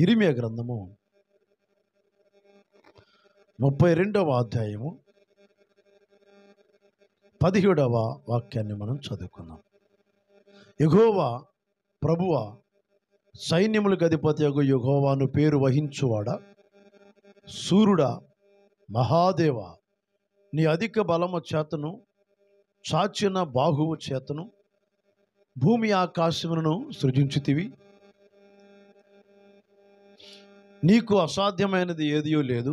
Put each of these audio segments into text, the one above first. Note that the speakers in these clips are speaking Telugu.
ఇర్మీయా గ్రంథము 32వ అధ్యాయము 17వ వాక్యాన్ని మనం చదువుకుందాం. యెహోవా ప్రభువా, సైన్యములకు అధిపతియగు యెహోవాను పేరు వహించువాడా, సూర్యుడా, మహాదేవ, నీ అధిక బలము చేతను చాచిన బాహువు చేతను భూమి ఆకాశములను సృజించితివి. నీకు అసాధ్యమైనది ఏదియో లేదు.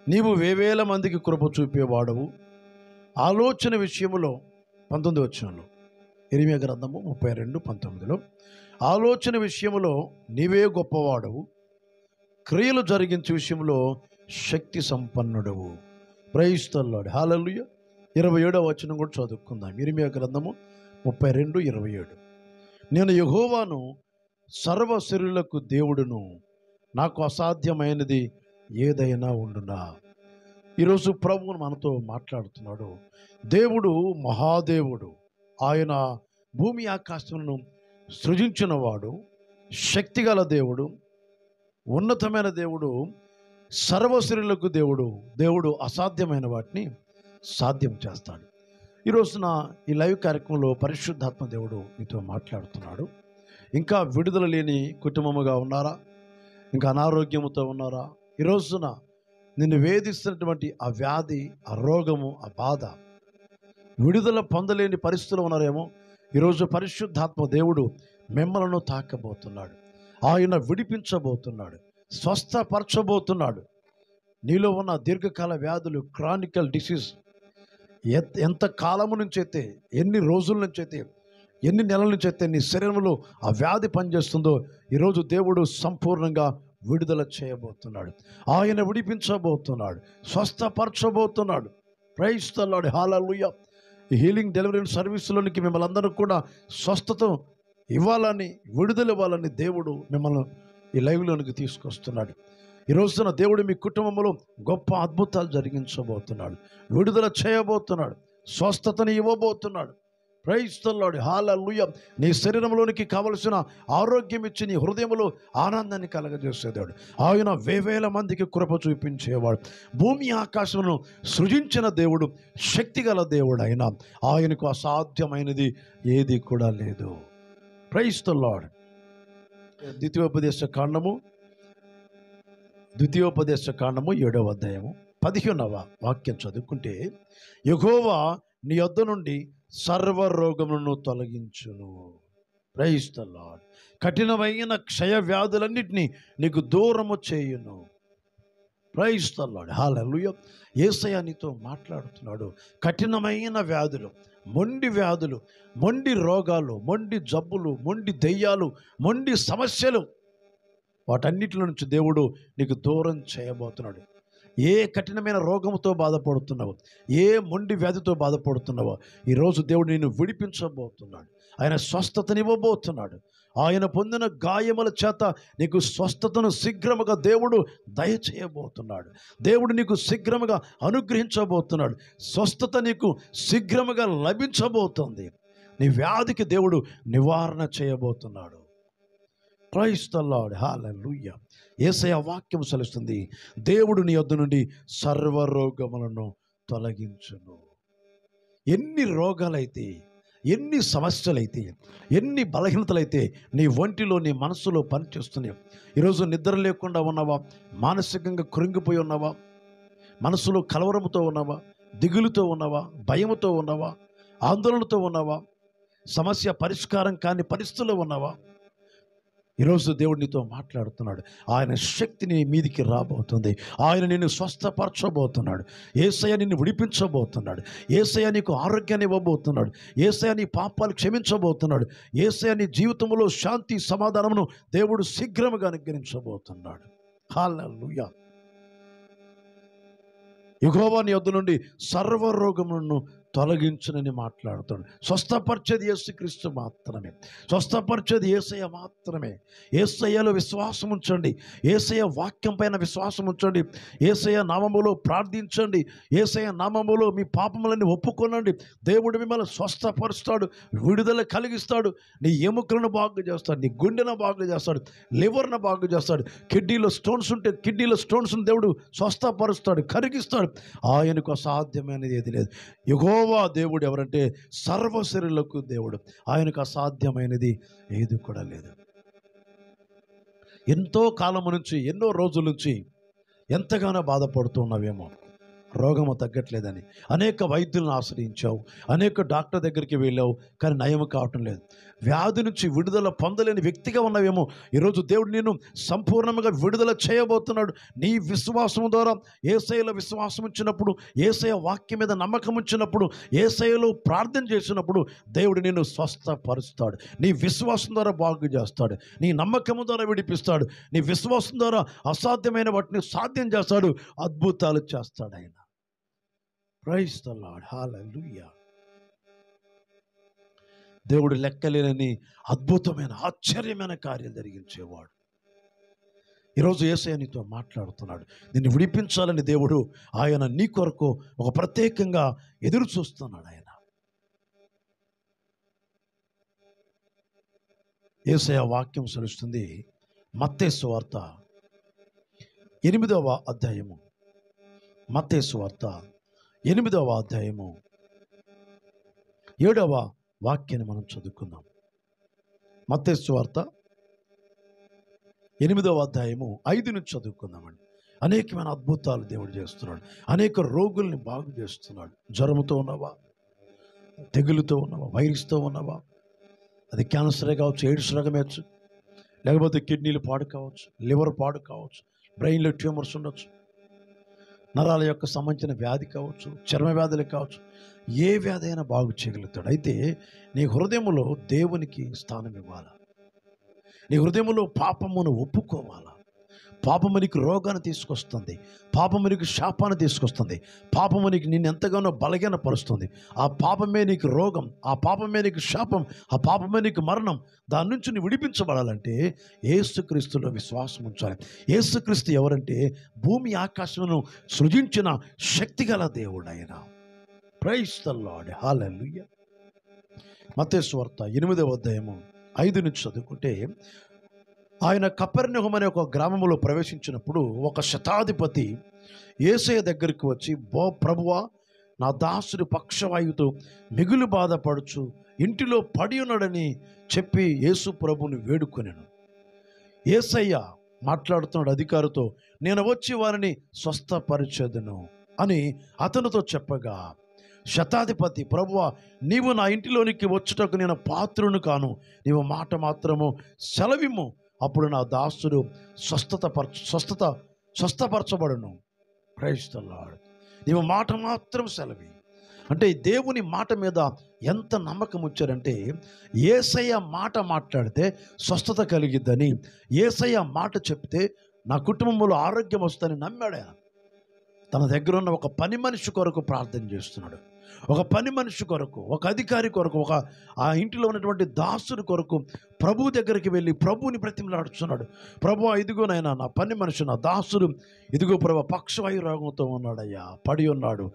నీవు వేవేల మందికి కృప చూపేవాడవు. ఆలోచన విషయములో 19 వచనంలో, ఇర్మీయా గ్రంథము 32:19లో, ఆలోచన విషయములో నీవే గొప్పవాడవు, క్రియలు జరిగించే విషయంలో శక్తి సంపన్నుడవు. Praise the lord. హల్లెలూయా. 27వ వచనం కూడా చదువుకుందాం. ఇర్మీయా గ్రంథము 32:27. నేను యెహోవాను, సర్వశరీరులకు దేవుడును, నాకు అసాధ్యమైనది ఏదైనా ఉండునా. ఈరోజు ప్రభువు మనతో మాట్లాడుతున్నాడు. దేవుడు మహాదేవుడు. ఆయన భూమి ఆకాశములను సృజించినవాడు, శక్తిగల దేవుడు, ఉన్నతమైన దేవుడు, సర్వశరీరులకు దేవుడు. దేవుడు అసాధ్యమైన వాటిని సాధ్యం చేస్తాడు. ఈరోజున ఈ లైవ్ కార్యక్రమంలో పరిశుద్ధాత్మ దేవుడు మీతో మాట్లాడుతున్నాడు. ఇంకా విడుదల లేని కుటుంబముగా ఉన్నారా? ఇంకా అనారోగ్యముతో ఉన్నారా? ఈ రోజున నిన్ను వేధిస్తున్నటువంటి ఆ వ్యాధి, ఆ రోగము, ఆ బాధ, విడుదల పొందలేని పరిస్థితులు ఉన్నారేమో. ఈరోజు పరిశుద్ధాత్మ దేవుడు మిమ్మలను తాకబోతున్నాడు. ఆయన విడిపించబోతున్నాడు, స్వస్థపరచబోతున్నాడు. నీలో ఉన్న దీర్ఘకాల వ్యాధులు, క్రానికల్ డిసీజ్, ఎంత కాలము నుంచి అయితే, ఎన్ని రోజుల నుంచి అయితే, ఎన్ని నెలల నుంచి అయితే నీ శరీరంలో ఆ వ్యాధి పనిచేస్తుందో, ఈరోజు దేవుడు సంపూర్ణంగా విడుదల చేయబోతున్నాడు. ఆయన విడిపించబోతున్నాడు, స్వస్థపరచబోతున్నాడు. Praise the lord. హల్లెలూయా. ఈ హీలింగ్ డెలివరెన్స్ సర్వీసులోనికి మిమ్మల్ని అందరూ కూడా స్వస్థత ఇవ్వాలని, విడుదల ఇవ్వాలని దేవుడు మిమ్మల్ని ఈ లైవ్లోనికి తీసుకొస్తున్నాడు. ఈ రోజున దేవుడు మీ కుటుంబంలో గొప్ప అద్భుతాలు జరిగించబోతున్నాడు, విడుదల చేయబోతున్నాడు, స్వస్థతని ఇవ్వబోతున్నాడు. Praise the lord. హల్లెలూయా. నీ శరీరంలోనికి కావలసిన ఆరోగ్యం ఇచ్చి నీ హృదయంలో ఆనందాన్ని కలగజేసేవాడు. ఆయన వేవేల మందికి కృప చూపించేవాడు. భూమి ఆకాశమును సృజించిన దేవుడు, శక్తిగల దేవుడు. అయినా ఆయనకు అసాధ్యమైనది ఏది కూడా లేదు. Praise the Lord. ద్వితీయోపదేశ కాండము 7వ అధ్యాయము 15వ వాక్యం చదువుకుంటే, యెహోవా నీ యొద్ద నుండి సర్వ రోగములను తొలగించును. Praise the lord. కఠినమైన క్షయ వ్యాధులన్నిటినీ నీకు దూరము చేయును. Praise the lord. Hallelujah. Yesayya నీతో మాట్లాడుతున్నాడు. కఠినమైన వ్యాధులు, మొండి వ్యాధులు, మొండి రోగాలు, మొండి జబ్బులు, మొండి దెయ్యాలు, మొండి సమస్యలు, వాటన్నిటి నుంచి దేవుడు నీకు దూరం చేయబోతున్నాడు. ఏ కఠినమైన రోగంతో బాధపడుతున్నావో, ఏ మొండి వ్యాధితో బాధపడుతున్నావో, ఈరోజు దేవుడు నిన్ను విడిపించబోతున్నాడు. ఆయన స్వస్థతనివ్వబోతున్నాడు. ఆయన పొందిన గాయముల చేత నీకు స్వస్థతను శీఘ్రముగా దేవుడు దయచేయబోతున్నాడు. దేవుడు నీకు శీఘ్రముగా అనుగ్రహించబోతున్నాడు. స్వస్థత నీకు శీఘ్రముగా లభించబోతుంది. నీ వ్యాధికి దేవుడు నివారణ చేయబోతున్నాడు. Praise the lord. Hallelujah. Yesayya వాక్యం సెలవుస్తుంది, దేవుడు నీ యొద్ద నుండి సర్వ రోగములను తొలగించును. ఎన్ని రోగాలైతే, ఎన్ని సమస్యలైతే, ఎన్ని బలహీనతలైతే నీ ఒంటిలో, నీ మనసులో పనిచేస్తున్నాయి. ఈరోజు నిద్ర లేకుండా ఉన్నావా? మానసికంగా కృంగిపోయి ఉన్నావా? మనసులో కలవరముతో ఉన్నావా? దిగులుతో ఉన్నావా? భయముతో ఉన్నావా? ఆందోళనతో ఉన్నావా? సమస్య పరిష్కారం కాని పరిస్థితుల్లో ఉన్నావా? ఈరోజు దేవుడు నీతో మాట్లాడుతున్నాడు. ఆయన శక్తి నీ మీదికి రాబోతుంది. ఆయన నిన్ను స్వస్థపరచబోతున్నాడు. యేసయ్య నిన్ను విడిపించబోతున్నాడు. యేసయ్య నీకు ఆరోగ్యాన్ని ఇవ్వబోతున్నాడు. యేసయ్య నీ పాపాలు క్షమించబోతున్నాడు. యేసయ్య నీ జీవితంలో శాంతి సమాధానమును దేవుడు శీఘ్రముగా అనుగ్రహించబోతున్నాడు. హల్లెలూయా. యెహోవా నీ యొద్ద నుండి సర్వ రోగములను తొలగించునని మాట్లాడుతాడు. స్వస్థపరిచేది యేసుక్రీస్తు మాత్రమే, స్వస్థపరిచేది యేసయ్య మాత్రమే. యేసయ్యలో విశ్వాసం ఉంచండి, యేసయ్య వాక్యం పైన విశ్వాసం ఉంచండి, యేసయ్య నామములో ప్రార్థించండి, యేసయ్య నామములో మీ పాపములన్నీ ఒప్పుకొనండి. దేవుడు మిమ్మల్ని స్వస్థపరుస్తాడు, విడుదల కలిగిస్తాడు. నీ ఎముకలను బాగు చేస్తాడు, నీ గుండెను బాగు చేస్తాడు, లివర్ను బాగు చేస్తాడు. కిడ్నీలో స్టోన్స్ ఉంటే కిడ్నీలో స్టోన్స్ను దేవుడు స్వస్థపరుస్తాడు, కరిగిస్తాడు. ఆయనకు అసాధ్యమైనది ఏది లేదు. యెహోవా దేవుడు ఎవరంటే సర్వశరీరులకు దేవుడు, ఆయనకు అసాధ్యమైనది ఏది కూడా లేదు. ఎంతో కాలం నుంచి, ఎన్నో రోజుల నుంచి ఎంతగానో బాధపడుతున్నావేమో, రోగము తగ్గట్లేదని అనేక వైద్యులను ఆశ్రయించావు, అనేక డాక్టర్ దగ్గరికి వెళ్ళావు, కానీ నయం కావటం లేదు. వ్యాధి నుంచి విడుదల పొందలేని వ్యక్తిగా ఉన్నావేమో, ఈరోజు దేవుడు నిన్ను సంపూర్ణంగా విడుదల చేయబోతున్నాడు. నీ విశ్వాసం ద్వారా యేసయ్యలో విశ్వాసం ఉంచినప్పుడు, యేసయ్య వాక్యం మీద నమ్మకం ఉంచినప్పుడు, యేసయ్యలో ప్రార్థన చేసినప్పుడు దేవుడు నిన్ను స్వస్థపరుస్తాడు. నీ విశ్వాసం ద్వారా బాగు చేస్తాడు, నీ నమ్మకము ద్వారా విడిపిస్తాడు, నీ విశ్వాసం ద్వారా అసాధ్యమైన వాటిని సాధ్యం చేస్తాడు, అద్భుతాలు చేస్తాడు ఆయన. Praise the lord, hallelujah. దేవుడు లెక్కలేని అద్భుతమైన ఆశ్చర్యమైన కార్యాలు జరిగించేవాడు. ఈరోజు యేసయ్య నీతో మాట్లాడుతున్నాడు. నిన్ను విడిపించాలని దేవుడు ఆయన నీ కొరకు ఒక ప్రత్యేకంగా ఎదురు చూస్తున్నాడు. ఆయన యేసయ్య వాక్యం సెలుస్తుంది. మత్తయి సువార్త 8వ అధ్యాయము, మత్తయి సువార్త 8వ అధ్యాయము 7వ వాక్యాన్ని మనం చదువుకుందాం. మత్తయి సువార్త 8వ అధ్యాయము 5 నుంచి చదువుకుందామండి. అనేకమైన అద్భుతాలు దేవుడు చేస్తున్నాడు, అనేక రోగుల్ని బాగు చేస్తున్నాడు. జ్వరముతో ఉన్నవా, తెగులుతో ఉన్నవా, వైరస్తో ఉన్నవా, అది క్యాన్సరే కావచ్చు, ఎయిడ్స్ రోగమే కావచ్చు, లేకపోతే కిడ్నీలు పాడు కావచ్చు, లివర్ పాడు కావచ్చు, బ్రెయిన్లో ట్యూమర్స్ ఉండొచ్చు, నరాల యొక్క సంబంధించిన వ్యాధి కావచ్చు, చర్మ వ్యాధులు కావచ్చు, ఏ వ్యాధి అయినా బాగు చేయగలుగుతాడు. అయితే నీ హృదయములో దేవునికి స్థానం ఇవ్వాలా, నీ హృదయములో పాపమును ఒప్పుకోవాలా. పాపము నీకు రోగాన్ని తీసుకొస్తుంది, పాపము నీకు శాపాన్ని తీసుకొస్తుంది, పాపము నీకు నిన్ను ఎంతగానో బలహీనపరుస్తుంది. ఆ పాపమే నీకు రోగం, ఆ పాపమే నీకు శాపం, ఆ పాపమే నీకు మరణం. దాని నుంచి నువ్వు విడిపించబడాలంటే యేసుక్రీస్తులో విశ్వాసం ఉంచాలి. యేసుక్రీస్తు ఎవరంటే భూమి ఆకాశమును సృజించిన శక్తిగల దేవుడు ఆయన. Praise the lord, hallelujah. Mattayi సువార్త 8వ అధ్యాయము 5 నుంచి చదువుకుంటే, ఆయన కపెర్నహూము అనే ఒక గ్రామంలో ప్రవేశించినప్పుడు ఒక శతాధిపతి యేసయ్య దగ్గరికి వచ్చి, ప్రభువా, నా దాసుడు పక్షవాయువుతో మిగులు బాధపడుచు ఇంటిలో పడి ఉన్నాడని చెప్పి యేసు ప్రభుని వేడుకొనెను. యేసయ్య మాట్లాడుతున్నాడు అధికారితో, నేను వచ్చి వారిని స్వస్థపరిచెదను అని అతనితో చెప్పగా, శతాధిపతి, ప్రభువా, నీవు నా ఇంటిలోనికి వచ్చుటకు నేను పాత్రును నీవు మాట మాత్రము సెలవిమ్ము, అప్పుడు నా దాసుడు స్వస్థపరచబడును. Praise the Lord. నీవు మాట మాత్రం సెలవి అంటే దేవుని మాట మీద ఎంత నమ్మకం వచ్చారంటే, యేసయ్య మాట మాట్లాడితే స్వస్థత కలిగిద్దని, యేసయ్య మాట చెప్తే నా కుటుంబంలో ఆరోగ్యం వస్తుందని నమ్మాడు ఆయన. తన దగ్గర ఉన్న ఒక పని మనిషి కొరకు ప్రార్థన చేస్తున్నాడు, ఒక పని మనిషి కొరకు, ఒక అధికారి కొరకు, ఆ ఇంటిలో ఉన్నటువంటి దాసుడి కొరకు ప్రభు దగ్గరికి వెళ్ళి ప్రభువుని బ్రతిమలాడుతున్నాడు. ప్రభు, ఇదిగోనైనా నా పని మనిషి, నా దాసుడు, ఇదిగో ప్రభు పక్షవాయు రోగంతో ఉన్నాడయ్యా, పడి ఉన్నాడు,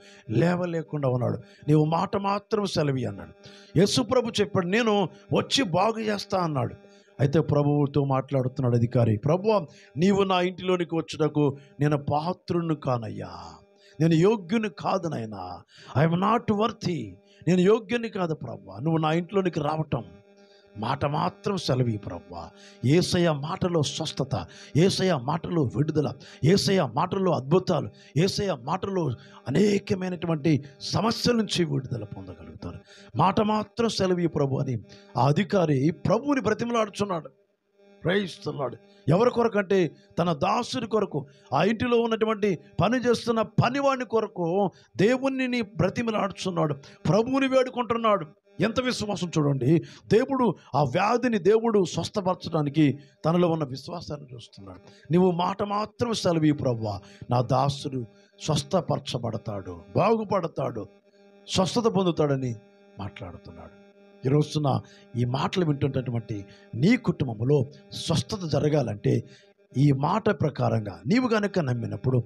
లేవలేకుండా ఉన్నాడు, నీవు మాట మాత్రం సెలవి అన్నాడు. యేసు ప్రభు చెప్పాడు, నేను వచ్చి బాగు చేస్తా అన్నాడు. అయితే ప్రభువుతో మాట్లాడుతున్నాడు అధికారి, ప్రభువా, నీవు నా ఇంటిలోనికి వచ్చుటకు నేను పాత్రుని కానయ్యా, నేను యోగ్యుని కాదు నాయనా, ఐఎమ్ నాట్ వర్తి, నేను యోగ్యుని కాదు ప్రభువా, నువ్వు నా ఇంట్లోనికి రావటం, మాట మాత్రం సెలవి ప్రభువా. యేసయ్య మాటలో స్వస్థత, యేసయ్య మాటలో విడుదల, యేసయ్య మాటలో అద్భుతాలు, యేసయ్య మాటలో అనేకమైనటువంటి సమస్యల నుంచి విడుదల పొందగలుగుతారు. మాట మాత్రం సెలవి ప్రభు అని ఆ అధికారి ప్రభువుని బ్రతిమలాడుచున్నాడు. Praise the lord. ఎవరి కొరకు అంటే తన దాసుడి కొరకు, ఆ ఇంటిలో ఉన్నటువంటి పని చేస్తున్న పనివాడిని కొరకు దేవుణ్ణి బ్రతిమలాడుచున్నాడు, ప్రభువుని వేడుకుంటున్నాడు. ఎంత విశ్వాసం చూడండి. దేవుడు ఆ వ్యాధిని దేవుడు స్వస్థపరచడానికి తనలో ఉన్న విశ్వాసాన్ని చూస్తున్నాడు. నువ్వు మాట మాత్రం సెలవి ప్రభువా, నా దాసుడు స్వస్థపరచబడతాడు, బాగుపడతాడు. స్వస్థత పొందుతాడని మాట్లాడుతున్నాడు. ఈ రోజున ఈ మాటలు వింటున్నటువంటి నీ కుటుంబంలో స్వస్థత జరగాలంటే ఈ మాట ప్రకారంగా నీవు గనుక నమ్మినప్పుడు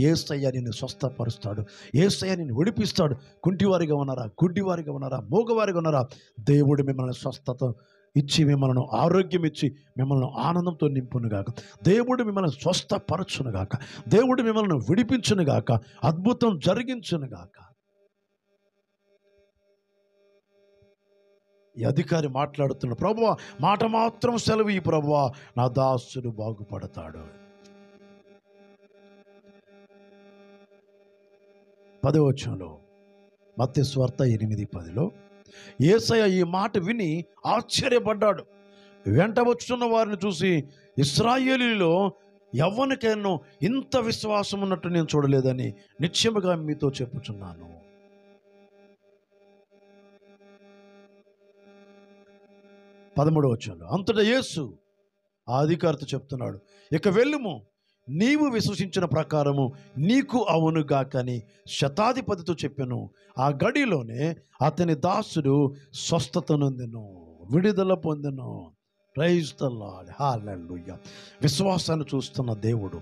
యేసయ్య నిన్ను స్వస్థపరుస్తాడు, యేసయ్య నిన్ను విడిపిస్తాడు. కుంటివారిగా ఉన్నారా, గుడ్డివారిగా ఉన్నారా, మూగవారిగా ఉన్నారా, దేవుడు మిమ్మల్ని స్వస్థత ఇచ్చి, మిమ్మల్ని ఆరోగ్యం ఇచ్చి, మిమ్మల్ని ఆనందంతో నింపునుగాక. దేవుడు మిమ్మల్ని స్వస్థపరచునుగాక. దేవుడు మిమ్మల్ని విడిపించునుగాక. అద్భుతం జరిగించునుగాక. ఈ అధికారి మాట్లాడుతున్నాడు, ప్రభువా మాట మాత్రం సెలవు ఈ ప్రభువా, నా దాసుడు బాగుపడతాడు. 10వ వచనంలో, మత్తయి సువార్త 8:10లో యేసయ్య ఈ మాట విని ఆశ్చర్యపడ్డాడు. వెంట వచ్చున్న వారిని చూసి, ఇశ్రాయేలీలో ఎవ్వనికైనా ఇంత విశ్వాసం ఉన్నట్టు నేను చూడలేదని నిశ్చయముగా మీతో చెప్పుచున్నాను. 13వ వచనంలో, అంతటా యేసు ఆ అధికారితో చెప్తున్నాడు, ఇక వెళ్ళుము, నీవు విశ్వసించిన ప్రకారము నీకు అవునుగాకని శతాధిపతితో చెప్పాను. ఆ గడిలోనే అతని దాసుడు స్వస్థత నొందెను, విడుదల పొందెను. ప్రైజ్ ద లార్డ్, హల్లెలూయా. విశ్వాసాన్ని చూస్తున్న దేవుడు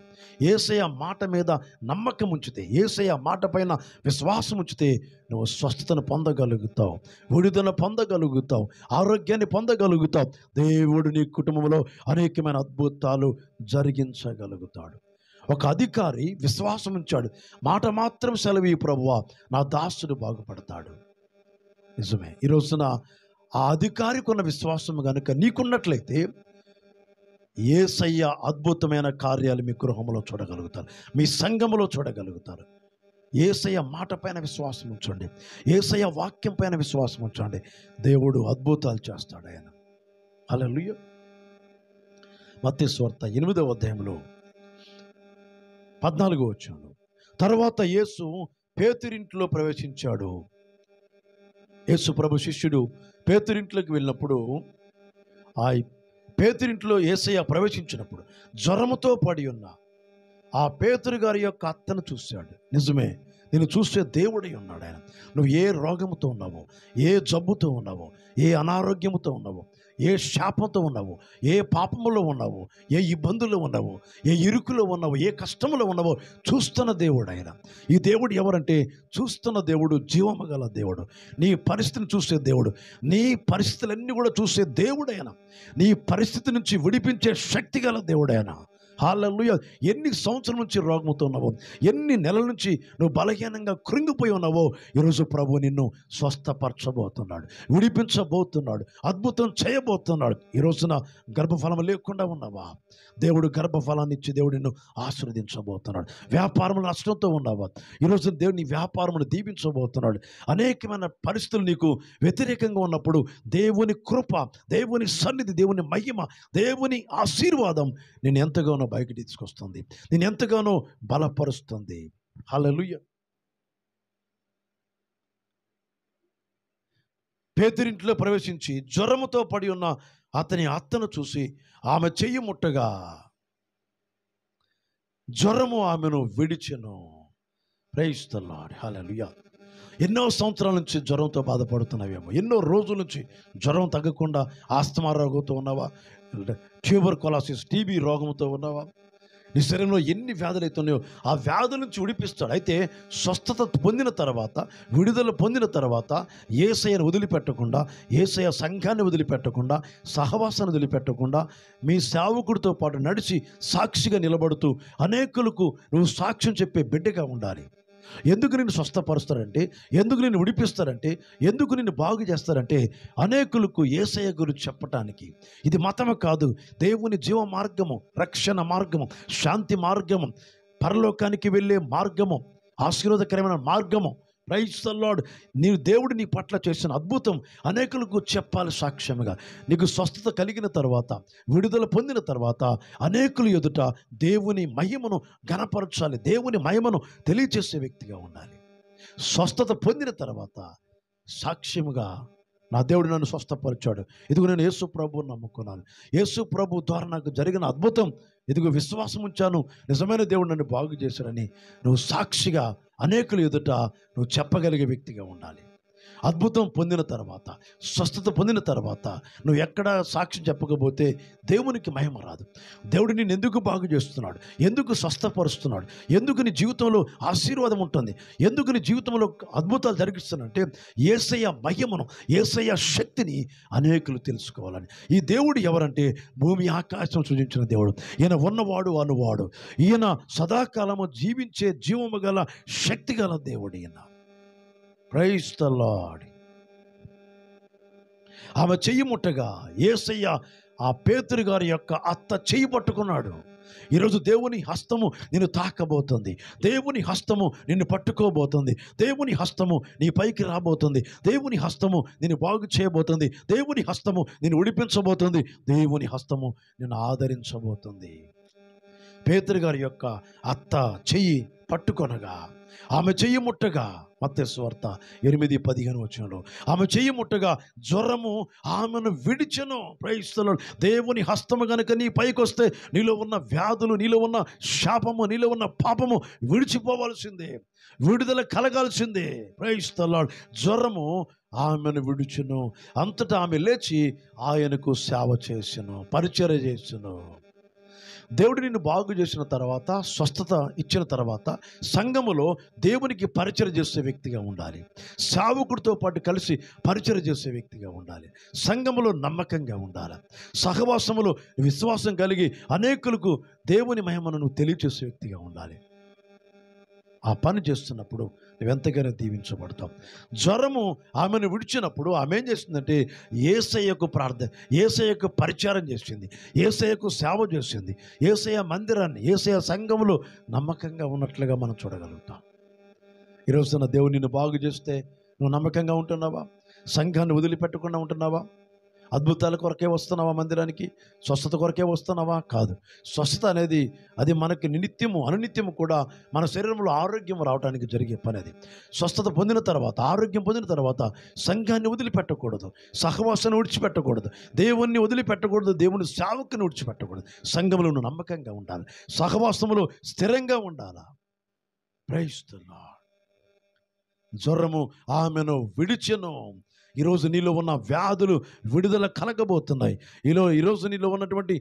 యేసయ్య మాట మీద నమ్మకం ఉంచితే, యేసయ్య మాట పైన విశ్వాసం ఉంచితే నువ్వు స్వస్థతను పొందగలుగుతావు, విడుదల పొందగలుగుతావు, ఆరోగ్యాన్ని పొందగలుగుతావు. దేవుడు నీ కుటుంబంలో అనేకమైన అద్భుతాలు జరిగించగలుగుతాడు. ఒక అధికారి విశ్వాసం ఉంచాడు, మాట మాత్రం సెలవు ప్రభువా, నా దాసుడు బాగుపడతాడు. నిజమే. ఈ రోజున ఆ అధికారికి ఉన్న విశ్వాసం కనుక నీకున్నట్లయితే యేసయ్య అద్భుతమైన కార్యాలు మీ గృహంలో చూడగలుగుతారు, మీ సంఘములో చూడగలుగుతారు. యేసయ్య మాట పైన విశ్వాసం ఉంచండి, యేసయ్య వాక్యం పైన విశ్వాసం ఉంచండి, దేవుడు అద్భుతాలు చేస్తాడు ఆయన. హల్లెలూయా. మత్తయి సువార్త 8వ అధ్యాయంలో 14వ వచనం, తర్వాత యేసు పేతురింట్లో ప్రవేశించాడు. యేసు ప్రభు శిష్యుడు పేతురింట్లోకి వెళ్ళినప్పుడు, ఆ పేతురింట్లో యేసయ్య ప్రవేశించినప్పుడు జ్వరముతో పడి ఉన్న ఆ పేతురు గారి యొక్క అత్తను చూశాడు. నిజమే, నేను చూసే దేవుడై ఉన్నాడు ఆయన. నువ్వు ఏ రోగముతో ఉన్నావో, ఏ జబ్బుతో ఉన్నావో, ఏ అనారోగ్యముతో ఉన్నావో, ఏ శాపంతో ఉన్నావో, ఏ పాపములో ఉన్నావో, ఏ ఇబ్బందుల్లో ఉన్నావో, ఏ ఇరుకులో ఉన్నావో, ఏ కష్టములో ఉన్నావో చూస్తున్న దేవుడు ఆయన. ఈ దేవుడు ఎవరంటే, చూస్తున్న దేవుడు, జీవము గల దేవుడు, నీ పరిస్థితిని చూసే దేవుడు, నీ పరిస్థితులన్నీ కూడా చూసే దేవుడు ఆయన, నీ పరిస్థితి నుంచి విడిపించే శక్తి గల దేవుడు ఆయన. హల్లెలూయా. ఎన్ని సంవత్సరాల నుంచి రోగముతో ఉన్నావో, ఎన్ని నెలల నుంచి నువ్వు బలహీనంగా కృంగిపోయి ఉన్నావో, ఈరోజు ప్రభు నిన్ను స్వస్థపరచబోతున్నాడు, విడిపించబోతున్నాడు, అద్భుతం చేయబోతున్నాడు. ఈ రోజున గర్భఫలం లేకుండా ఉన్నావా, దేవుడు గర్భఫలాన్ని ఇచ్చి దేవుడు నిన్ను ఆశీర్వదించబోతున్నాడు. వ్యాపారంలో నష్టంతో ఉన్నావా, ఈరోజు దేవుడు నీ వ్యాపారమును దీవించబోతున్నాడు. అనేకమైన పరిస్థితులు నీకు వ్యతిరేకంగా ఉన్నప్పుడు దేవుని కృప, దేవుని సన్నిధి, దేవుని మహిమ, దేవుని ఆశీర్వాదం నేను ఎంతగానో బయటికి తీసుకొస్తుంది, నేను ఎంతగానో బలపరుస్తుంది. హల్లెలూయా. పేతురింట్లో ప్రవేశించి జ్వరముతో పడి ఉన్న అతని అత్తను చూసి ఆమె చెయ్యి ముట్టగా జ్వరము ఆమెను విడిచెను. ప్రైజ్ ద లార్డ్, హల్లెలూయా. ఎన్నో సంవత్సరాల నుంచి జ్వరంతో బాధపడుతున్నావేమో, ఎన్నో రోజుల నుంచి జ్వరం తగ్గకుండా ఆస్తమా రోగంతో ఉన్నావా, ట్యూబర్కులోసిస్ టీబీ రోగంతో ఉన్నావా, నీ శరీరంలో ఎన్ని వ్యాధులు అయితే ఉన్నాయో ఆ వ్యాధుల నుంచి విడిపిస్తాడు. అయితే స్వస్థత పొందిన తర్వాత, విడుదల పొందిన తర్వాత యేసయ్యను వదిలిపెట్టకుండా, యేసయ్య సంఘాన్ని వదిలిపెట్టకుండా, సహవాసాన్ని వదిలిపెట్టకుండా మీ సేవకుడితో పాటు నడిచి సాక్షిగా నిలబడుతూ అనేకులకు నువ్వు సాక్ష్యం చెప్పే బిడ్డగా ఉండాలి. ఎందుకు నిన్ను స్వస్థపరుస్తారంటే, ఎందుకు నిన్ను విడిపిస్తారంటే, ఎందుకు నిన్ను బాగు చేస్తారంటే అనేకులకు యేసయ్య గురించి చెప్పటానికి. ఇది మతము కాదు, దేవుని జీవ మార్గము, రక్షణ మార్గము, శాంతి మార్గము, పరలోకానికి వెళ్ళే మార్గము, ఆశీర్వాదకరమైన మార్గము. Praise the Lord. నీవు దేవుడు నీ పట్ల చేసిన అద్భుతం అనేకులకు చెప్పాలి సాక్ష్యముగా. నీకు స్వస్థత కలిగిన తర్వాత, విడుదల పొందిన తర్వాత అనేకులు ఎదుట దేవుని మహిమను ఘనపరచాలి, దేవుని మహిమను తెలియచేసే వ్యక్తిగా ఉండాలి. స్వస్థత పొందిన తర్వాత సాక్ష్యముగా, నా దేవుడు నన్ను స్వస్థపరిచాడు, ఇదిగో నేను యేసు ప్రభువుని నమ్ముకున్నాను, యేసు ప్రభు ద్వారా నాకు జరిగిన అద్భుతం, ఇదిగో విశ్వాసం ఉంచాను, నిజమైన దేవుడు నన్ను బాగు చేశాడని నువ్వు సాక్షిగా అనేకుల ఎదుట నువ్వు చెప్పగలిగే వ్యక్తిగా ఉండాలి. అద్భుతం పొందిన తర్వాత, స్వస్థత పొందిన తర్వాత నువ్వు ఎక్కడ సాక్ష్యం చెప్పకపోతే దేవునికి మహిమ రాదు. దేవుడు నిన్ను ఎందుకు బాగు చేస్తున్నాడు, ఎందుకు స్వస్థపరుస్తున్నాడు, ఎందుకు నీ జీవితంలో ఆశీర్వాదం ఉంటుంది, ఎందుకు నీ జీవితంలో అద్భుతాలు జరిగిస్తున్నాడంటే యేసయ్య మహిమను, యేసయ్య శక్తిని అనేకులు తెలుసుకోవాలని. ఈ దేవుడు ఎవరంటే భూమి ఆకాశం సృజించిన దేవుడు. ఈయన ఉన్నవాడు అనువాడు. ఈయన సదాకాలము జీవించే జీవము గల శక్తి గల దేవుడు ఈయన. Praise the Lord. ఆమె చెయ్యి ముట్టగా యేసయ్య ఆ పేతురు గారి యొక్క అత్త చెయ్యి పట్టుకున్నాడు. ఈరోజు దేవుని హస్తము నిన్ను తాకబోతుంది, దేవుని హస్తము నిన్ను పట్టుకోబోతుంది, దేవుని హస్తము నీ పైకి రాబోతుంది, దేవుని హస్తము నిన్ను బాగు చేయబోతుంది, దేవుని హస్తము నిన్ను ఉడిపించబోతుంది, దేవుని హస్తము నిన్ను ఆదరించబోతుంది. పేతురు గారి యొక్క అత్త చెయ్యి పట్టుకొనగా ఆమె చెయ్యి ముట్టగా, మత్తయి సువార్త 8:15 వచనంలో ఆమె చెయ్యి ముట్టగా జ్వరము ఆమెను విడిచెను. Praise the lord. దేవుని హస్తము కనుక నీ పైకి వస్తే నీలో ఉన్న వ్యాధులు, నీలో ఉన్న శాపము, నీలో ఉన్న పాపము విడిచిపోవాల్సిందే, విడుదల కలగాల్సిందే. Praise the Lord. జ్వరము ఆమెను విడిచెను. అంతటా ఆమె లేచి ఆయనకు సేవ చేసెను, పరిచర్య చేసెను. దేవుడు నిన్ను బాగు చేసిన తర్వాత, స్వస్థత ఇచ్చిన తర్వాత సంఘములో దేవునికి పరిచర్య చేసే వ్యక్తిగా ఉండాలి. సేవకుడితో పాటు కలిసి పరిచర్య చేసే వ్యక్తిగా ఉండాలి. సంఘములో నమ్మకంగా ఉండాలి. సహవాసములో విశ్వాసం కలిగి అనేకులకు దేవుని మహిమను నువ్వు తెలియచేసే వ్యక్తిగా ఉండాలి. ఆ పని చేస్తున్నప్పుడు నువ్వెంతగానో దీవించబడతావు. జ్వరము ఆమెను విడిచినప్పుడు ఆమె ఏం చేసిందంటే యేసయ్యకు ప్రార్థన, యేసయ్యకు పరిచారం చేసింది, యేసయ్యకు సేవ చేసింది. యేసయ్య మందిరాన్ని, యేసయ్య సంఘములో నమ్మకంగా ఉన్నట్లుగా మనం చూడగలుగుతాం. ఈరోజు దేవుడు నిన్ను బాగు చేస్తే నువ్వు నమ్మకంగా ఉంటున్నావా? సంఘాన్ని వదిలిపెట్టకుండా ఉంటున్నావా? అద్భుతాల కొరకే వస్తున్నావా? మందిరానికి స్వస్థత కొరకే వస్తున్నావా? కాదు. స్వస్థత అనేది అది మనకి నిత్యము అనునిత్యము కూడా మన శరీరంలో ఆరోగ్యం రావడానికి జరిగే పని. అది స్వస్థత పొందిన తర్వాత, ఆరోగ్యం పొందిన తర్వాత సంఘాన్ని వదిలిపెట్టకూడదు, సహవాసాన్ని విడిచిపెట్టకూడదు, దేవుణ్ణి వదిలిపెట్టకూడదు, దేవుని సేవకుని విడిచిపెట్టకూడదు. సంఘములో నమ్మకంగా ఉండాలి, సహవాసములో స్థిరంగా ఉండాలి. Praise the Lord. జ్వరము ఆమెను విడిచెను. ఈరోజు నీలో ఉన్న వ్యాధులు విడుదల కలగబోతున్నాయి. ఈరోజు నీలో ఉన్నటువంటి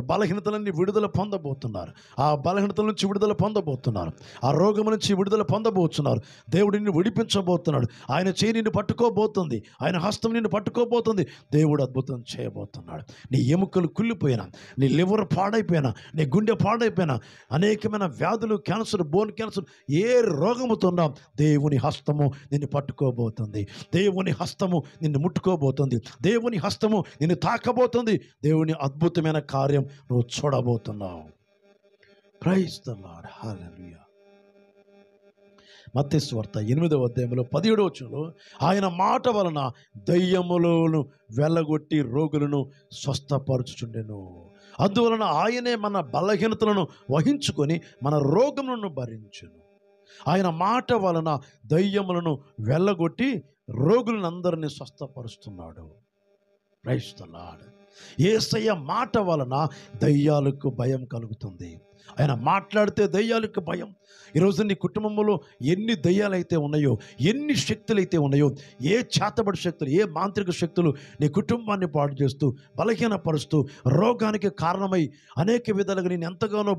బలహీనతలన్నీ విడుదల పొందబోతున్నారు. ఆ బలహీనతల నుంచి విడుదల పొందబోతున్నారు. ఆ రోగం నుంచి విడుదల పొందబోతున్నారు. దేవుడు నిన్ను విడిపించబోతున్నాడు. ఆయన చేయి నిన్ను పట్టుకోబోతుంది, ఆయన హస్తం నిన్ను పట్టుకోబోతుంది. దేవుడు అద్భుతం చేయబోతున్నాడు. నీ ఎముకలు కుళ్ళిపోయినా, నీ లివర్ పాడైపోయినా, నీ గుండె పాడైపోయినా, అనేకమైన వ్యాధులు, క్యాన్సర్, బోన్ క్యాన్సర్, ఏ రోగముతున్నా దేవుని హస్తము నిన్ను పట్టుకోబోతుంది, దేవుని హస్తం నిన్ను ముట్టుకోబోతుంది, దేవుని హస్తము నిన్ను తాకబోతుంది. దేవుని అద్భుతమైన కార్యం నువ్వు చూడబోతున్నావు. Praise the lord. Hallelujah. Mattayi సువార్త 8:17 ఆయన మాట వలన దయ్యములను వెళ్ళగొట్టి రోగులను స్వస్థపరచుచుండెను. అందువలన ఆయనే మన బలహీనతలను వహించుకొని మన రోగములను భరించును. ఆయన మాట వలన దయ్యములను వెళ్ళగొట్టి రోగులను అందరినీ స్వస్థపరుస్తున్నాడు. Praise the lord. యేసయ్య మాట వలన దయ్యాలకు భయం కలుగుతుంది. ఆయన మాట్లాడితే దయ్యాలకు భయం. ఈరోజు నీ కుటుంబంలో ఎన్ని దయ్యాలైతే ఉన్నాయో, ఎన్ని శక్తులు అయితే ఉన్నాయో, ఏ చేతబడి శక్తులు, ఏ మాంత్రిక శక్తులు నీ కుటుంబాన్ని పాడు చేస్తూ, బలహీనపరుస్తూ, రోగానికి కారణమై అనేక విధాలుగా నేను ఎంతగానో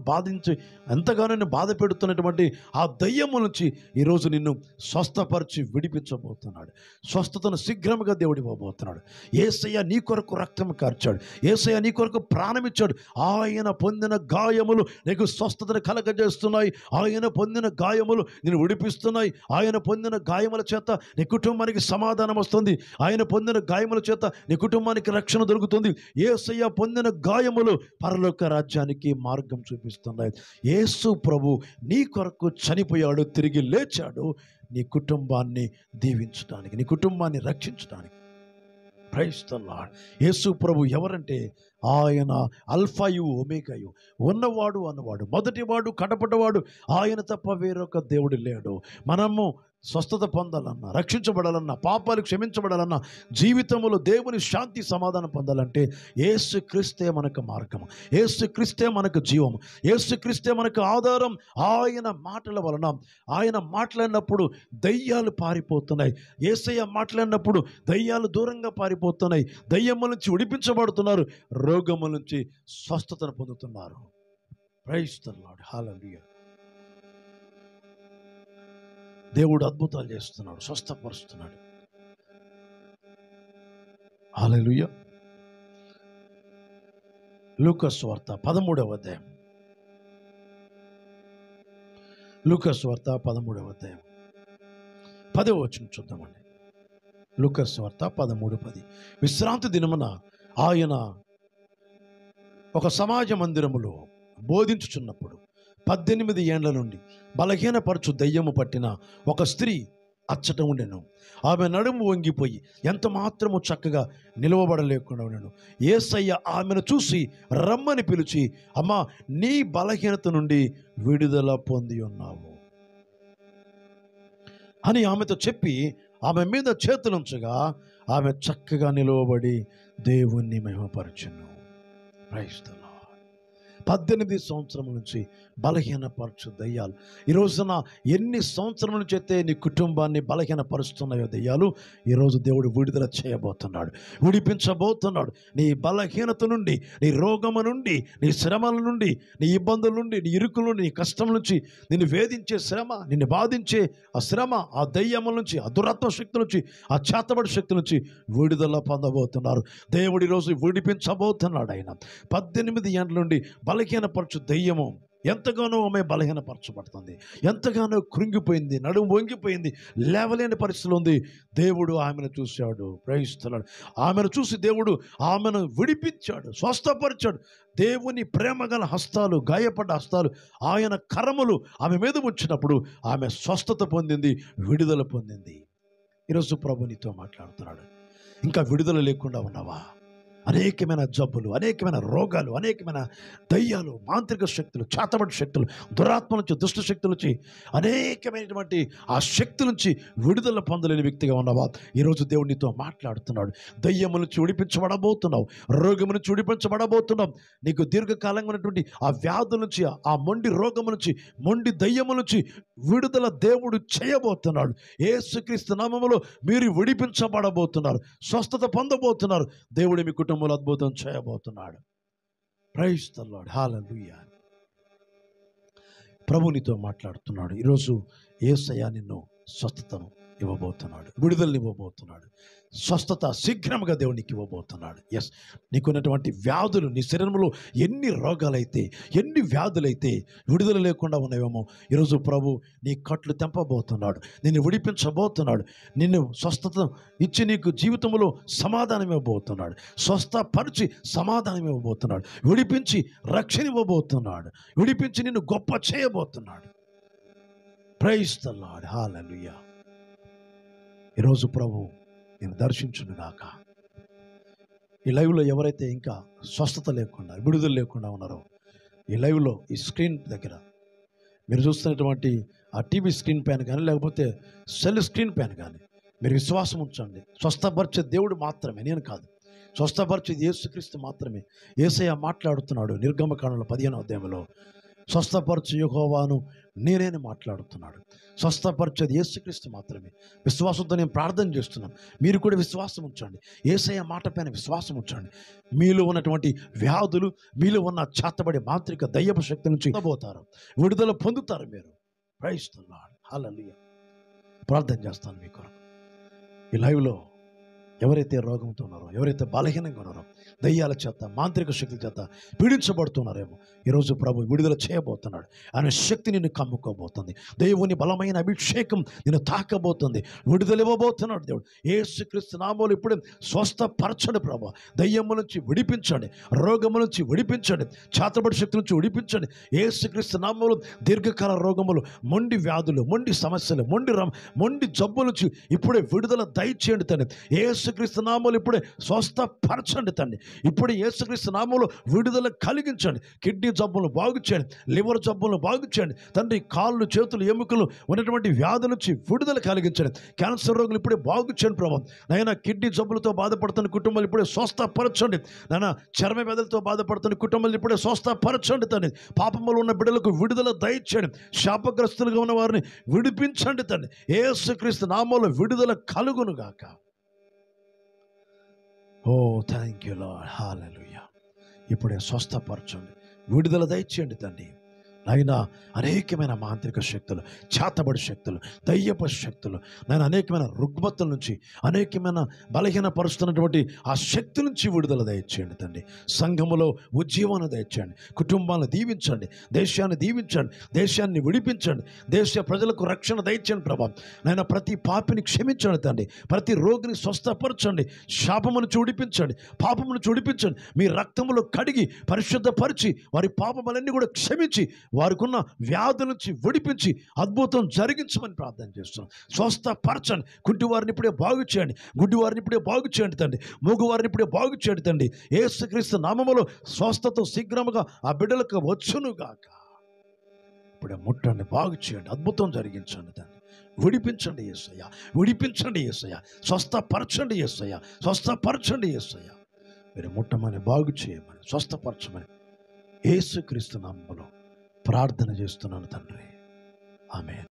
బాధ పెడుతున్నటువంటి ఆ దయ్యము నుంచి ఈరోజు నిన్ను స్వస్థపరిచి విడిపించబోతున్నాడు. స్వస్థతను శీఘ్రంగా దేవుడు ఇవ్వబోతున్నాడు. యేసయ్య నీ కొరకు రక్తం కార్చాడు, యేసయ్య నీ కొరకు ప్రాణం ఇచ్చాడు. ఆయన పొందిన గాయములు నీకు స్వస్థతను కలగజేస్తున్నాయి. ఆయన పొందిన గాయములు నేను విడిపిస్తున్నాయి. ఆయన పొందిన గాయముల చేత నీ కుటుంబానికి సమాధానం వస్తుంది. ఆయన పొందిన గాయముల చేత నీ కుటుంబానికి రక్షణ దొరుకుతుంది. యేసయ్య పొందిన గాయములు పరలోక రాజ్యానికి మార్గం చూపిస్తున్నాయి. యేసు ప్రభు నీ కొరకు చనిపోయాడు, తిరిగి లేచాడు నీ కుటుంబాన్ని దీవించడానికి, నీ కుటుంబాన్ని రక్షించడానికి. Praise the lord. యేసు ప్రభు ఎవరంటే ఆయన అల్ఫాయు ఒమేగాయు, ఉన్నవాడు అన్నవాడు, మొదటివాడు కడపటివాడు, ఆయన తప్ప వేరొక దేవుడు లేడు. మనము స్వస్థత పొందాలన్నా, రక్షించబడాలన్నా, పాపాలు క్షమించబడాలన్నా, జీవితంలో దేవుని శాంతి సమాధానం పొందాలంటే యేసుక్రీస్తే మనకు మార్గము, యేసుక్రీస్తే మనకు జీవము, యేసుక్రీస్తే మనకు ఆధారం. ఆయన మాటల వలన, ఆయన మాట్లాడినప్పుడు దయ్యాలు పారిపోతున్నాయి. యేసయ్య మాట్లాడినప్పుడు దయ్యాలు దూరంగా పారిపోతున్నాయి. దయ్యముల నుంచి విడిపించబడుతున్నారు, రోగముల నుంచి స్వస్థతను పొందుతున్నారు. Praise the lord. హల్లెలూయా. దేవుడు అద్భుతాలు చేస్తున్నాడు, స్వస్థపరుస్తున్నాడు. హల్లెలూయా. లూకాసు వార్త 13వ అధ్యాయం. లూకాసు వార్త 13వ అధ్యాయం 10వ వచనం చూద్దామండి. లూకాసు వార్త 13:10. విశ్రాంతి దినమున ఆయన ఒక సమాజ మందిరములో బోధించుచున్నప్పుడు 18 ఏండ్ల నుండి బలహీనపరచు దయ్యము పట్టిన ఒక స్త్రీ అచ్చట ఉండెను. ఆమె నడుము వంగిపోయి ఎంత మాత్రము చక్కగా నిలవబడలేకుండా ఉండెను. యేసయ్య ఆమెను చూసి రమ్మని పిలిచి, అమ్మా, నీ బలహీనత నుండి విడుదల పొంది ఉన్నావు అని ఆమెతో చెప్పి ఆమె మీద చేతులుంచగా ఆమె చక్కగా నిలవబడి దేవుణ్ణి మహిమపరచును. Praise the lord. 18 సంవత్సరముల నుంచి బలహీనపరచు దయ్యాలు. ఈ రోజున ఎన్ని సంవత్సరముల నుంచి అయితే నీ కుటుంబాన్ని బలహీనపరుస్తున్నాయో దయ్యాలు, ఈరోజు దేవుడు విడుదల చేయబోతున్నాడు, విడిపించబోతున్నాడు. నీ బలహీనత నుండి, నీ రోగము నుండి, నీ శ్రమల నుండి, నీ ఇబ్బందుల నుండి, నీ ఇరుకుల నుండి, నీ కష్టం నుంచి, నిన్ను వేధించే శ్రమ, నిన్ను బాధించే ఆ శ్రమ, ఆ దయ్యముల నుంచి, ఆ దురాత్మ శక్తి నుంచి, ఆ చేతబడి శక్తి నుంచి విడుదల పొందబోతున్నారు. దేవుడు ఈరోజు విడిపించబోతున్నాడు. ఆయన 18 ఏండ్ల నుండి బలహీనపరచు దయ్యము ఎంతగానో ఆమె బలహీనపరచబడుతుంది, ఎంతగానో కృంగిపోయింది, నడుము వంగిపోయింది, లేవలేని పరిస్థితిలో ఉంది. దేవుడు ఆమెను చూశాడు. ప్రయత్నిస్తున్నాడు. ఆమెను చూసి దేవుడు ఆమెను విడిపించాడు, స్వస్థపరిచాడు. దేవుని ప్రేమగల హస్తాలు, గాయపడ్డ హస్తాలు, ఆయన కరములు ఆమె మీద వచ్చినప్పుడు ఆమె స్వస్థత పొందింది, విడుదల పొందింది. ఈరోజు ప్రభు నీతో మాట్లాడుతున్నాడు. ఇంకా విడుదల లేకుండా ఉన్నావా? అనేకమైన జబ్బులు, అనేకమైన రోగాలు, అనేకమైన దయ్యాలు, మాంత్రిక శక్తులు, చేతబడి శక్తులు, దురాత్మ నుంచి, దుష్ట శక్తుల నుంచి, అనేకమైనటువంటి ఆ శక్తి నుంచి విడుదల పొందలేని వ్యక్తిగా ఉన్నావా? ఈరోజు దేవుడు నీతో మాట్లాడుతున్నాడు. దయ్యము నుంచి విడిపించబడబోతున్నావు, రోగము నుంచి విడిపించబడబోతున్నావు. నీకు దీర్ఘకాలంగా ఉన్నటువంటి ఆ వ్యాధుల నుంచి, ఆ మొండి రోగము నుంచి, మొండి దయ్యము నుంచి విడుదల దేవుడు చేయబోతున్నాడు. యేసుక్రీస్తు నామములో మీరు విడిపించబడబోతున్నారు, స్వస్థత పొందబోతున్నారు. దేవుడు మీ కుటుంబంలో అద్భుతం చేయబోతున్నాడు. Praise the lord. హల్లెలూయా. ప్రభు నీతో మాట్లాడుతున్నాడు. ఈరోజు యేసయ్య నిన్ను స్వస్థతను ఇవ్వబోతున్నాడు, విడుదలని ఇవ్వబోతున్నాడు, స్వస్థత శీఘ్రంగా దేవునికి ఇవ్వబోతున్నాడు. ఎస్, నీకున్నటువంటి వ్యాధులు, నీ శరీరంలో ఎన్ని రోగాలైతే, ఎన్ని వ్యాధులైతే విడుదల లేకుండా ఉన్నాయేమో, ఈరోజు ప్రభు నీ కట్లు తెంపబోతున్నాడు, నిన్ను విడిపించబోతున్నాడు, నిన్ను స్వస్థత ఇచ్చి నీకు జీవితంలో సమాధానం ఇవ్వబోతున్నాడు, స్వస్థపరిచి సమాధానం ఇవ్వబోతున్నాడు, విడిపించి రక్షణ ఇవ్వబోతున్నాడు, విడిపించి నిన్ను గొప్ప చేయబోతున్నాడు. Praise the lord. హల్లెలూయా. ఈరోజు ప్రభు నేను దర్శించునుగాక. ఈ లైవ్లో ఎవరైతే ఇంకా స్వస్థత లేకుండా, విడుదల లేకుండా ఉన్నారో, ఈ లైవ్లో ఈ స్క్రీన్ దగ్గర మీరు చూస్తున్నటువంటి ఆ టీవీ స్క్రీన్ పైన కానీ, లేకపోతే సెల్ స్క్రీన్ పైన కానీ మీరు విశ్వాసం ఉంచండి. స్వస్థపరిచే దేవుడు మాత్రమే, నేను కాదు. స్వస్థపరిచేది యేసుక్రీస్తు మాత్రమే. యేసయ్య మాట్లాడుతున్నాడు నిర్గమకాండంలో 15వ అధ్యాయంలో, స్వస్థపరచు యెహోవాను నేనే మాట్లాడుతున్నాడు. స్వస్థపరిచేది యేసుక్రీస్తు మాత్రమే. విశ్వాసంతో నేను ప్రార్థన చేస్తున్నాను. మీరు కూడా విశ్వాసం ఉంచండి, యేసయ్య మాట పైన విశ్వాసం ఉంచండి. మీలో ఉన్నటువంటి వ్యాధులు, మీలో ఉన్న చేతబడి మాంత్రిక దయ్యపు శక్తి నుంచి పోతారు, విడుదల పొందుతారు మీరు. Praise the lord. హల్లెలూయా. ప్రార్థన చేస్తాను మీ కొరకు. ఈ లైవ్లో ఎవరైతే రోగంతో ఉన్నారో, ఎవరైతే బలహీనంగా ఉన్నారో, దయ్యాల చేత, మాంత్రిక శక్తుల చేత పీడించబడుతున్నారేమో, ఈరోజు ప్రభు విడుదల చేయబోతున్నాడు. ఆయన శక్తి నిన్ను కమ్ముకోబోతుంది. దేవుని బలమైన అభిషేకం నిన్ను తాకబోతుంది. విడుదల ఇవ్వబోతున్నాడు దేవుడు. యేసుక్రీస్తు నామములో ఇప్పుడే స్వస్థపరచండి ప్రభు. దయ్యము నుంచి విడిపించండి, రోగము నుంచి విడిపించండి, చేతబడి శక్తి నుంచి విడిపించండి. యేసుక్రీస్తు నామములో దీర్ఘకాల రోగములు, మొండి వ్యాధులు, మొండి సమస్యలు, మొండి జబ్బుల నుంచి ఇప్పుడే విడుదల దయచేయండి తండ్రి. యేసు యేసుక్రీస్తు నామములో ఇప్పుడే స్వస్థపరచండి తండ్రి. ఇప్పుడు యేసుక్రీస్తు నామములో విడుదల కలిగించండి. కిడ్నీ జబ్బులను బాగు చేయండి, లివర్ జబ్బులను బాగు చేయండి తండ్రి. కాళ్ళు, చేతులు, ఎముకలు ఉన్నటువంటి వ్యాధుల నుంచి విడుదల కలిగించండి. క్యాన్సర్ రోగులు ఇప్పుడే బాగు చేయండి ప్రభావం. నాయన కిడ్నీ జబ్బులతో బాధపడుతున్న కుటుంబాలు ఇప్పుడే స్వస్థపరచండి నాయన. చర్మ వ్యాధులతో బాధపడుతున్న కుటుంబాలు ఇప్పుడే స్వస్థపరచండి తండ్రి. పాపములో ఉన్న బిడ్డలకు విడుదల దయచేయండి. శాపగ్రస్తులుగా ఉన్న వారిని విడిపించండి తండ్రి. యేసుక్రీస్తు నామములో విడుదల కలుగును గాక. ఓ థ్యాంక్ యూ లార్డ్, హల్లెలూయా. ఇప్పుడే స్వస్థపరచండి, విడుదల దయచేయండి తండ్రి. నాయన అనేకమైన మాంత్రిక శక్తులు, చేతబడి శక్తులు, దయ్యపు శక్తులు, నేను అనేకమైన రుగ్మతల నుంచి, అనేకమైన బలహీనపరుస్తున్నటువంటి ఆ శక్తి నుంచి విడుదల దయచేయండి తండ్రి. సంఘములో ఉజ్జీవాన్ని దయచేయండి, కుటుంబాలను దీవించండి, దేశాన్ని దీవించండి, దేశాన్ని విడిపించండి, దేశ ప్రజలకు రక్షణ దయచేయండి ప్రభా. నాయన ప్రతి పాపిని క్షమించండి తండ్రి, ప్రతి రోగిని స్వస్థపరచండి, శాపమును విడిపించండి, పాపమును విడిపించండి. మీ రక్తములో కడిగి పరిశుద్ధపరిచి వారి పాపములన్నీ కూడా క్షమించి వారికి ఉన్న వ్యాధి నుంచి విడిపించి అద్భుతం జరిగించమని ప్రార్థన చేస్తున్నాం. స్వస్థపరచండి. కుంటివారిని ఇప్పుడే బాగు చేయండి, గుడ్డివారిని ఇప్పుడే బాగు చేయండి తండ్రి, మూగువారిని ఇప్పుడే బాగు చేయండి తండ్రి. యేసుక్రీస్తు నామములో స్వస్థత శీఘ్రముగా ఆ బిడ్డలకు వచ్చునుగాక. ఇప్పుడే ముట్టండి, బాగు చేయండి, అద్భుతం జరిగించండి తండ్రి. విడిపించండి యేసయ్య, విడిపించండి యేసయ్య, స్వస్థపరచండి యేసయ్య, స్వస్థపరచండి యేసయ్య. మీరు ముట్టమని, బాగు చేయమని, స్వస్థపరచమని యేసుక్రీస్తు నామములో ప్రార్థన చేస్తున్నాను తండ్రి. ఆమేన్.